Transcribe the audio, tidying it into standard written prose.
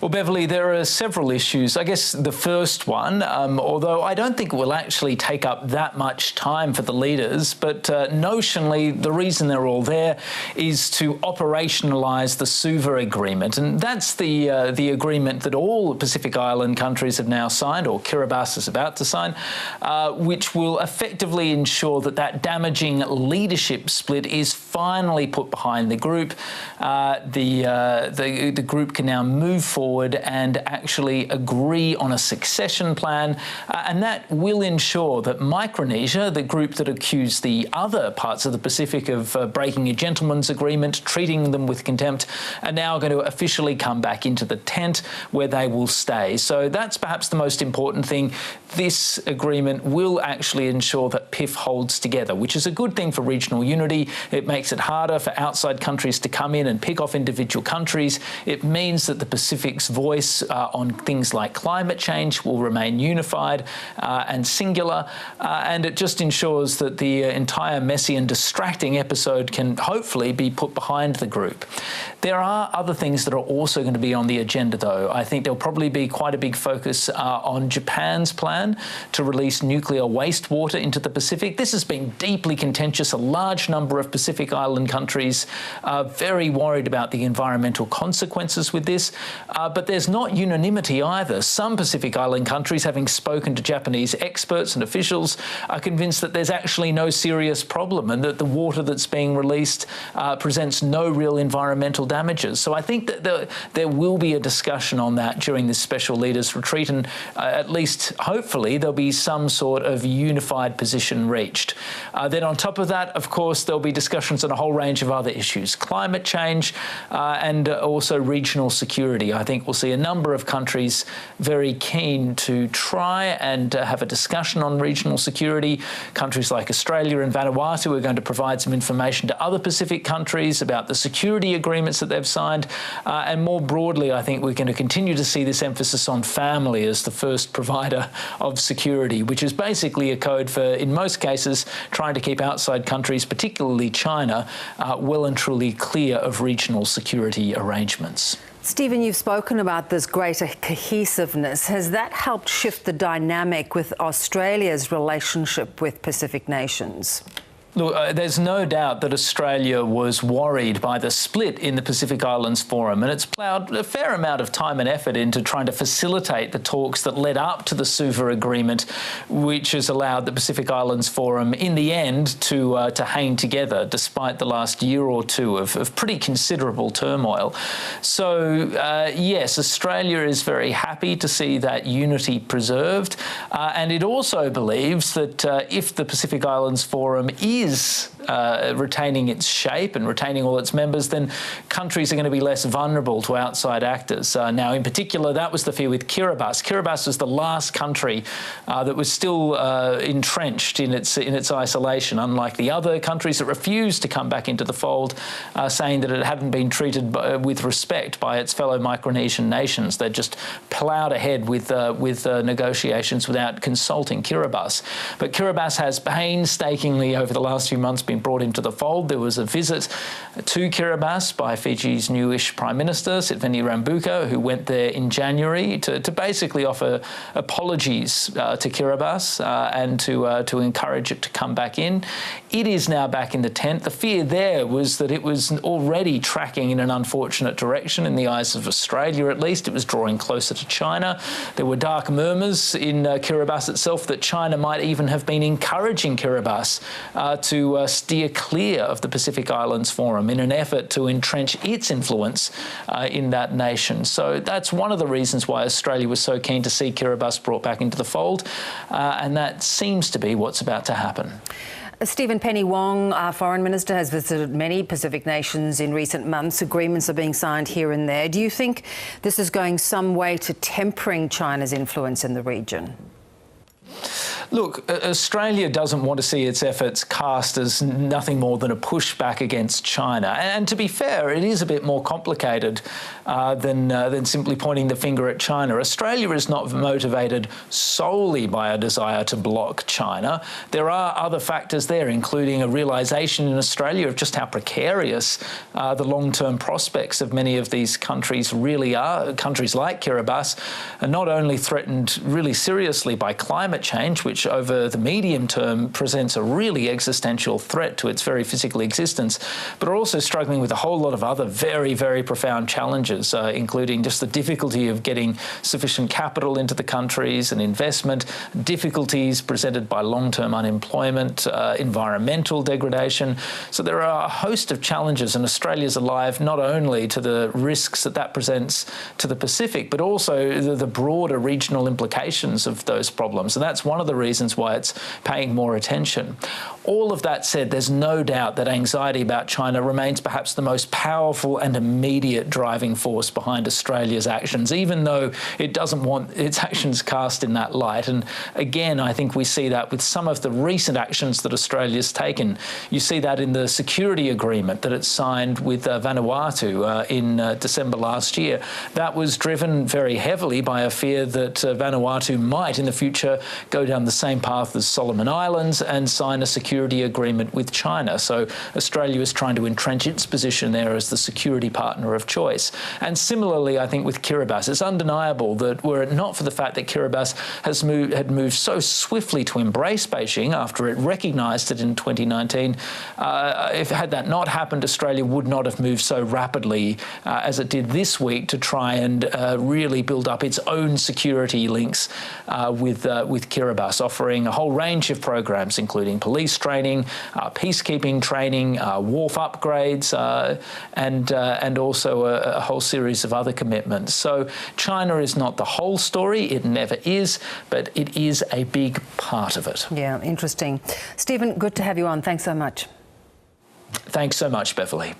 Well, Beverly, there are several issues. I guess the first one, although I don't think it will actually take up that much time for the leaders, but notionally, the reason they're all there is to operationalise the Suva agreement. And that's the agreement that all Pacific Island countries have now signed, or Kiribati is about to sign, which will effectively ensure that that damaging leadership split is finally put behind the group. The group can now move forward and actually agree on a succession plan, and that will ensure that Micronesia, the group that accused the other parts of the Pacific of breaking a gentleman's agreement, treating them with contempt, are now going to officially come back into the tent where they will stay. So that's perhaps the most important thing. This agreement will actually ensure that PIF holds together, which is a good thing for regional unity. It makes it harder for outside countries to come in and pick off individual countries. It means that the Pacific's voice on things like climate change will remain unified and singular, and it just ensures that the entire messy and distracting episode can hopefully be put behind the group. There are other things that are also going to be on the agenda, though. I think there'll probably be quite a big focus on Japan's plan to release nuclear wastewater into the Pacific. This has been deeply contentious. A large number of Pacific Island countries are very worried about the environmental consequences with this, but there's not unanimity either. Some Pacific Island countries, having spoken to Japanese experts and officials, are convinced that there's actually no serious problem and that the water that's being released presents no real environmental damages. So I think that there will be a discussion on that during this special leaders retreat, and at least hopefully there'll be some sort of unified position reached. Then on top of that, of course, there'll be discussions on a whole range of other issues, climate change and also regional security. I think we'll see a number of countries very keen to try and have a discussion on regional security. Countries like Australia and Vanuatu are going to provide some information to other Pacific countries about the security agreements that they've signed. And more broadly, I think we're going to continue to see this emphasis on family as the first provider of security, which is basically a code for, in most cases, trying to keep outside countries, particularly China, well and truly clear of regional security arrangements. Stephen, you've spoken about this greater cohesiveness. Has that helped shift the dynamic with Australia's relationship with Pacific nations? Look, there's no doubt that Australia was worried by the split in the Pacific Islands Forum, and it's ploughed a fair amount of time and effort into trying to facilitate the talks that led up to the Suva agreement, which has allowed the Pacific Islands Forum, in the end, to hang together despite the last year or two of pretty considerable turmoil. So, yes, Australia is very happy to see that unity preserved, and it also believes that if the Pacific Islands Forum is retaining its shape and retaining all its members, then countries are going to be less vulnerable to outside actors. Now, in particular, that was the fear with Kiribati. Kiribati was the last country that was still entrenched in its isolation, unlike the other countries that refused to come back into the fold, saying that it hadn't been treated with respect by its fellow Micronesian nations. They just ploughed ahead with negotiations without consulting Kiribati. But Kiribati has painstakingly, over the last few months, been brought into the fold. There was a visit to Kiribati by Fiji's newish Prime Minister, Sitiveni Rabuka, who went there in January to basically offer apologies to Kiribati and to encourage it to come back in. It is now back in the tent. The fear there was that it was already tracking in an unfortunate direction in the eyes of Australia, at least. It was drawing closer to China. There were dark murmurs in Kiribati itself that China might even have been encouraging Kiribati to steer clear of the Pacific Islands Forum in an effort to entrench its influence in that nation. So that's one of the reasons why Australia was so keen to see Kiribati brought back into the fold, and that seems to be what's about to happen. Stephen, Penny Wong, our Foreign Minister, has visited many Pacific nations in recent months. Agreements are being signed here and there. Do you think this is going some way to tempering China's influence in the region? Look, Australia doesn't want to see its efforts cast as nothing more than a pushback against China. And to be fair, it is a bit more complicated than simply pointing the finger at China. Australia is not motivated solely by a desire to block China. There are other factors there, including a realisation in Australia of just how precarious the long-term prospects of many of these countries really are. Countries like Kiribati are not only threatened really seriously by climate change, which over the medium term presents a really existential threat to its very physical existence, but are also struggling with a whole lot of other very, very profound challenges, including just the difficulty of getting sufficient capital into the countries and investment, difficulties presented by long-term unemployment, environmental degradation. So there are a host of challenges, and Australia's alive not only to the risks that presents to the Pacific, but also the broader regional implications of those problems. And that's one of the reasons why it's paying more attention. All of that said, there's no doubt that anxiety about China remains perhaps the most powerful and immediate driving force behind Australia's actions, even though it doesn't want its actions cast in that light. And again, I think we see that with some of the recent actions that Australia's taken. You see that in the security agreement that it signed with Vanuatu in December last year. That was driven very heavily by a fear that Vanuatu might in the future go down the same path as Solomon Islands and sign a security agreement with China. So Australia is trying to entrench its position there as the security partner of choice. And similarly, I think with Kiribati, it's undeniable that were it not for the fact that Kiribati had moved so swiftly to embrace Beijing after it recognised it in 2019, had that not happened, Australia would not have moved so rapidly as it did this week to try and really build up its own security links with Kiribati, offering a whole range of programs, including police training, peacekeeping training, wharf upgrades, and also a whole series of other commitments. So China is not the whole story, it never is, but it is a big part of it. Yeah, interesting. Stephen, good to have you on. Thanks so much. Thanks so much, Beverly.